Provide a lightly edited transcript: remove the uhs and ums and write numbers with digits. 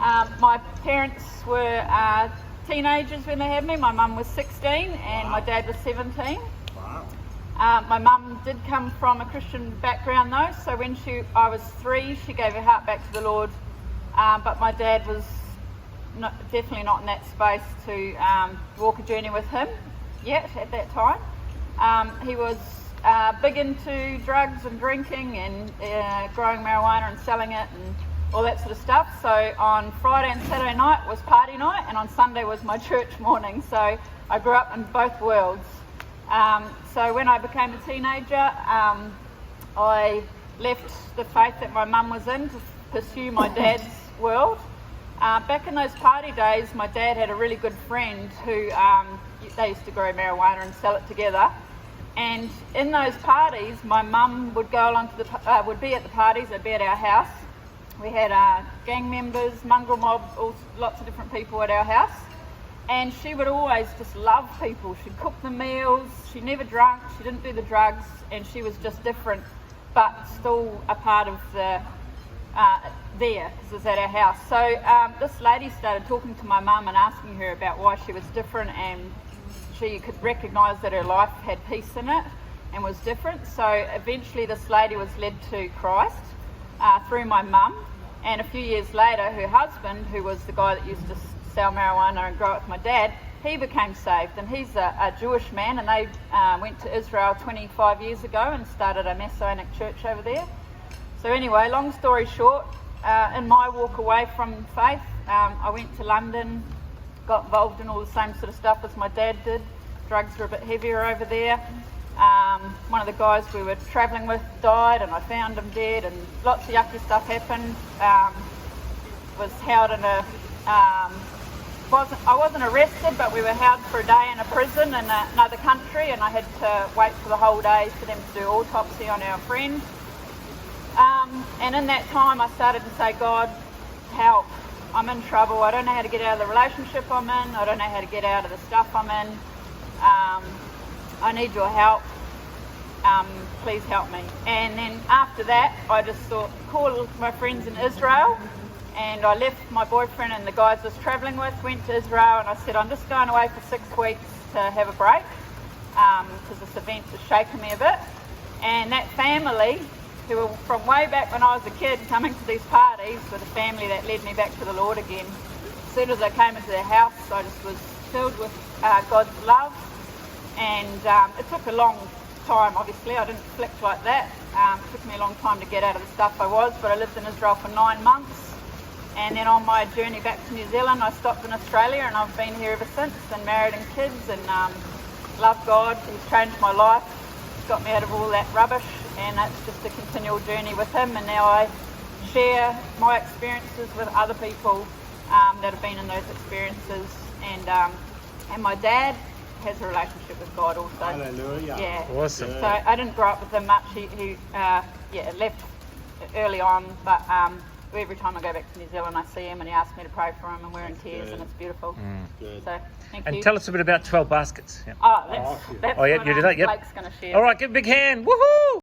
My parents were teenagers when they had me. My mum was 16 and my dad was 17. Wow. My mum did come from a Christian background though, so when I was 3, she gave her heart back to the Lord, but my dad was definitely not in that space to walk a journey with him yet at that time. He was big into drugs and drinking and growing marijuana and selling it and all that sort of stuff. So on Friday and Saturday night was party night, and on Sunday was my church morning. So I grew up in both worlds. So when I became a teenager, I left the faith that my mum was in to pursue my dad's world. Back in those party days, my dad had a really good friend who they used to grow marijuana and sell it together. And in those parties, my mum would go along to would be at the parties. They'd be at our house. We had gang members, mongrel mob, lots of different people at our house. And she would always just love people. She'd cook the meals. She never drank. She didn't do the drugs, and she was just different, but still a part of the there, because it was at our house. So this lady started talking to my mum and asking her about why she was different, and she could recognise that her life had peace in it and was different. So eventually this lady was led to Christ through my mum, and a few years later her husband, who was the guy that used to sell marijuana and grow it with my dad, he became saved, and he's a Jewish man, and they went to Israel 25 years ago and started a Messianic church over there. So anyway, long story short, in my walk away from faith, I went to London, got involved in all the same sort of stuff as my dad did. Drugs were a bit heavier over there. One of the guys we were travelling with died, and I found him dead, and lots of yucky stuff happened. Was held in a I wasn't arrested, but we were held for a day in a prison in another country, and I had to wait for the whole day for them to do autopsy on our friend. And in that time I started to say, God, help, I'm in trouble. I don't know how to get out of the relationship I'm in. I don't know how to get out of the stuff I'm in. I need your help. Please help me. And then after that, I just thought, call my friends in Israel. And I left my boyfriend and the guys I was travelling with, went to Israel, and I said, I'm just going away for 6 weeks to have a break, because this event has shaken me a bit. And that family, who were from way back when I was a kid coming to these parties, were the family that led me back to the Lord again. As soon as I came into their house, I just was filled with God's love. And it took a long time, obviously. I didn't flick like that. It took me a long time to get out of the stuff I was, but I lived in Israel for 9 months. And then on my journey back to New Zealand, I stopped in Australia, and I've been here ever since, and married and kids, and love God. He's changed my life. He's got me out of all that rubbish, and it's just a continual journey with him. And now I share my experiences with other people that have been in those experiences. And my dad has a relationship with God also. Hallelujah. Yeah. Awesome. So I didn't grow up with him much. He left early on, but every time I go back to New Zealand, I see him, and he asks me to pray for him, and we're in tears, and it's beautiful. Good. So thank And you. tell us a bit about 12 Baskets. Yeah. That's Oh, yeah, what you do that, yep. Blake's going to share. All right, give a big hand. Woohoo!